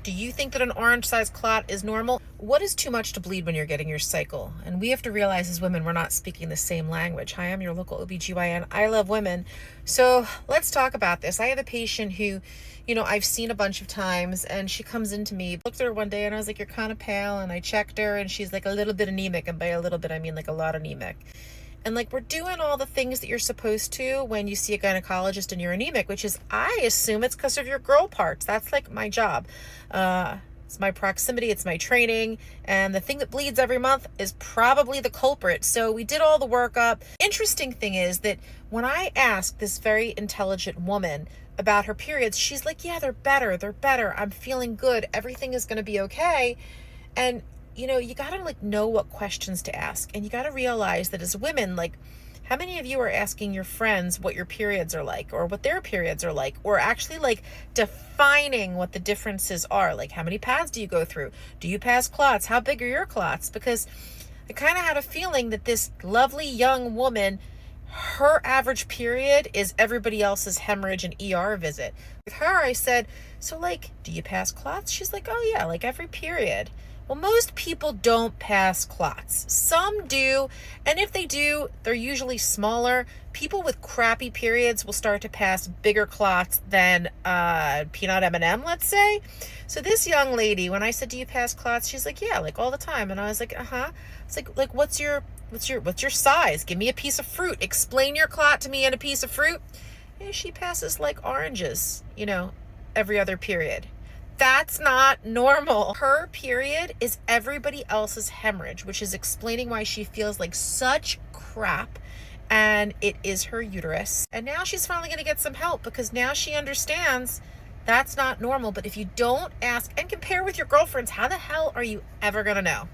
Do you think that an orange-sized clot is normal? What is too much to bleed when you're getting your cycle? And we have to realize as women, we're not speaking the same language. Hi, I'm your local OBGYN. I love women. So let's talk about this. I have a patient who, I've seen a bunch of times, and she comes into me. I looked at her one day and I was like, you're kind of pale. And I checked her and she's like a little bit anemic. And by a little bit, I mean like a lot anemic. And like, we're doing all the things that you're supposed to when you see a gynecologist and you're anemic, which is, I assume it's because of your girl parts. That's like my job. It's my proximity, it's my training, and the thing that bleeds every month is probably the culprit. So we did all the workup. Interesting thing is that when I asked this very intelligent woman about her periods, she's like, yeah, they're better. I'm feeling good. Everything is going to be okay. And you got to know what questions to ask. And you got to realize that as women, how many of you are asking your friends what your periods are like or what their periods are like, or actually defining what the differences are? Like, how many pads do you go through? Do you pass clots? How big are your clots? Because I kind of had a feeling that this lovely young woman, her average period is everybody else's hemorrhage and ER visit. With her, I said, so do you pass clots? She's like, oh yeah, every period. Well, most people don't pass clots. Some do, and if they do, they're usually smaller. People with crappy periods will start to pass bigger clots than peanut M&M, let's say. So this young lady, when I said, do you pass clots? She's like, yeah, all the time. And I was like, uh-huh. It's like, what's your size? Give me a piece of fruit. Explain your clot to me in a piece of fruit. And she passes like oranges, every other period. That's not normal. Her period is everybody else's hemorrhage, which is explaining why she feels like such crap, and it is her uterus. And now she's finally going to get some help because now she understands that's not normal. But if you don't ask and compare with your girlfriends, how the hell are you ever going to know?